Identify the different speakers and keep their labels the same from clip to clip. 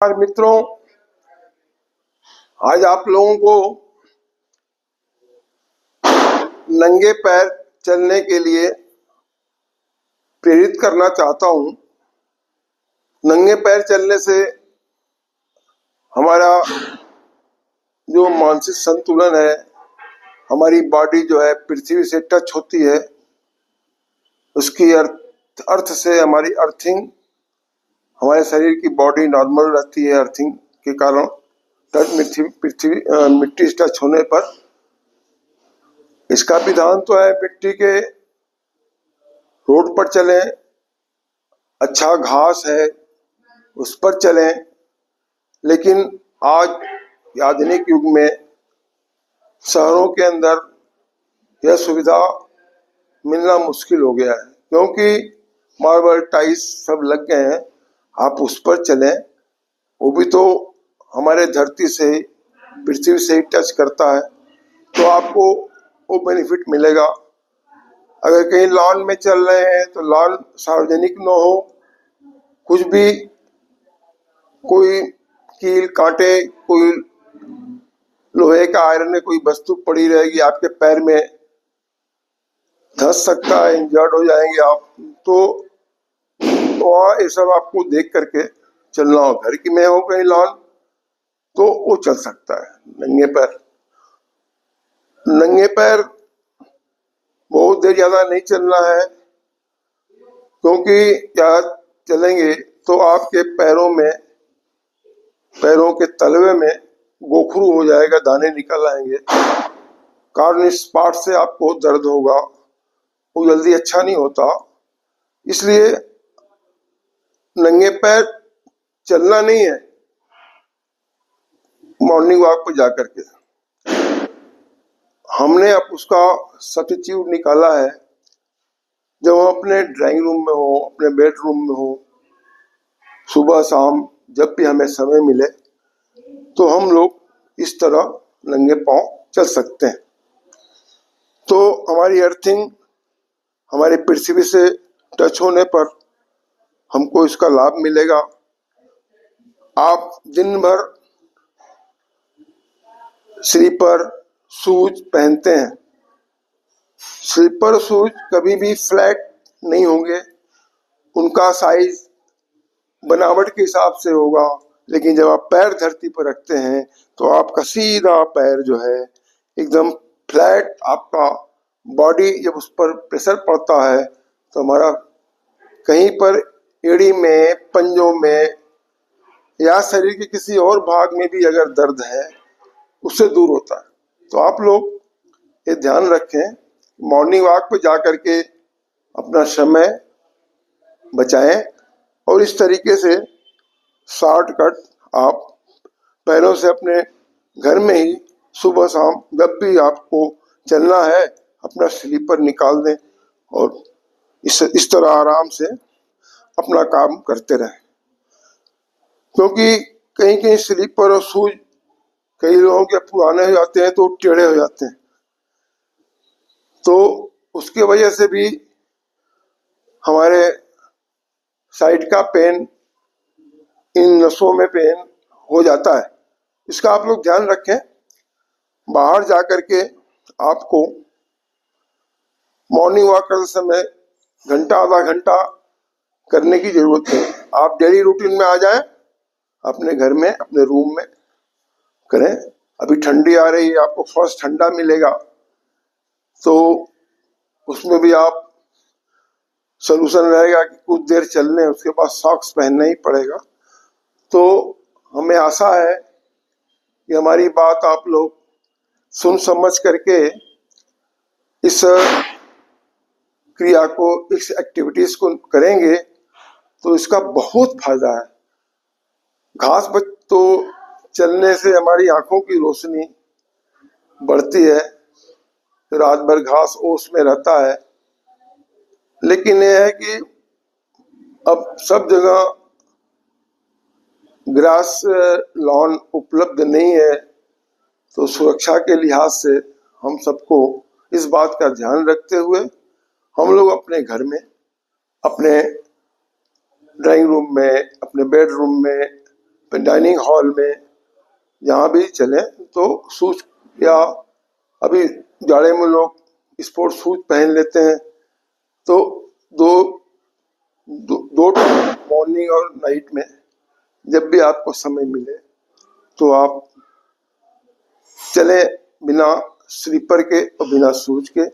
Speaker 1: नमस्कार मित्रों, आज आप लोगों को नंगे पैर चलने के लिए प्रेरित करना चाहता हूं। नंगे पैर चलने से हमारा जो मानसिक संतुलन है, हमारी बॉडी जो है पृथ्वी से टच होती है, उसकी अर्थ से हमारी अर्थिंग, हमारे शरीर की बॉडी नॉर्मल रहती है अर्थिंग के कारण। मिट्टी से टच होने पर इसका विधान तो है मिट्टी के रोड पर चलें, अच्छा घास है उस पर चलें। लेकिन आज आधुनिक युग में शहरों के अंदर यह सुविधा मिलना मुश्किल हो गया है, क्योंकि मार्बल टाइल्स सब लग गए हैं। आप उस पर चलें, वो भी तो हमारे धरती से, पृथ्वी से ही टच करता है, तो आपको वो बेनिफिट मिलेगा। अगर कहीं लॉन में चल रहे हैं तो लॉन सार्वजनिक न हो, कुछ भी कोई कील कांटे, कोई लोहे का आयरन में कोई वस्तु पड़ी रहेगी, आपके पैर में धंस सकता है, इंजर्ड हो जाएंगे आप। तो ये सब आपको देख करके चलना हो। घर की में हो कहीं लॉन तो वो चल सकता है नंगे पैर बहुत देर ज्यादा नहीं चलना है, क्योंकि क्या चलेंगे तो आपके पैरों के तलवे में गोखरू हो जाएगा, दाने निकल आएंगे। कार्निक स्पॉट से आपको दर्द होगा, वो जल्दी अच्छा नहीं होता। इसलिए नंगे पैर चलना नहीं है, मॉर्निंग वॉक पर जाकर के। हमने अब उसका सब्स्टिट्यूट निकाला है। जब हम अपने ड्राइंग रूम में हो, अपने बेडरूम में हो, सुबह शाम जब भी हमें समय मिले तो हम लोग इस तरह नंगे पांव चल सकते हैं। तो हमारी अर्थिंग हमारी पृथ्वी से टच होने पर हमको इसका लाभ मिलेगा। आप दिन भर स्लीपर शूज पहनते हैं, स्लीपर शूज कभी भी फ्लैट नहीं होंगे, उनका साइज बनावट के हिसाब से होगा। लेकिन जब आप पैर धरती पर रखते हैं तो आपका सीधा पैर जो है एकदम फ्लैट, आपका बॉडी जब उस पर प्रेशर पड़ता है तो हमारा कहीं पर एड़ी में, पंजों में या शरीर के किसी और भाग में भी अगर दर्द है उससे दूर होता है। तो आप लोग ये ध्यान रखें, मॉर्निंग वॉक पे जाकर के अपना समय बचाएं और इस तरीके से शॉर्टकट आप पैरों से अपने घर में ही सुबह शाम जब भी आपको चलना है अपना स्लीपर निकाल दें और इस तरह आराम से अपना काम करते रहें। क्योंकि कहीं कहीं स्लीपर और शूज कई लोगों के पुराने हो जाते हैं तो टेढ़े हो जाते हैं, तो उसके वजह से भी हमारे साइड का पेन, इन नसों में पेन हो जाता है। इसका आप लोग ध्यान रखें। बाहर जाकर के आपको मॉर्निंग वॉक करते समय घंटा आधा घंटा करने की जरूरत है। आप डेली रूटीन में आ जाएं, अपने घर में अपने रूम में करें। अभी ठंडी आ रही है, आपको फर्स्ट ठंडा मिलेगा, तो उसमें भी आप सोल्यूशन रहेगा कि कुछ देर चलने, उसके बाद सॉक्स पहनना ही पड़ेगा। तो हमें आशा है कि हमारी बात आप लोग सुन समझ करके इस क्रिया को, इस एक्टिविटीज को करेंगे तो इसका बहुत फायदा है। घास पर तो चलने से हमारी आंखों की रोशनी बढ़ती है, रात भर घास ओस में रहता है। लेकिन यह है कि अब सब जगह ग्रास लॉन उपलब्ध नहीं है, तो सुरक्षा के लिहाज से हम सबको इस बात का ध्यान रखते हुए हम लोग अपने घर में, अपने ड्राइंग रूम में, अपने बेडरूम में डाइनिंग हॉल में जहाँ भी चले तो शूज, या अभी जाड़े में लोग स्पोर्ट्स शूज पहन लेते हैं, तो दो दो टाइम मॉर्निंग और नाइट में जब भी आपको समय मिले तो आप चले बिना स्लीपर के और बिना शूज के।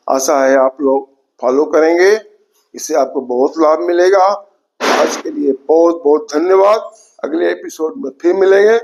Speaker 1: आशा है आप लोग फॉलो करेंगे, इससे आपको बहुत लाभ मिलेगा। आज के लिए बहुत बहुत धन्यवाद। अगले एपिसोड में फिर मिलेंगे।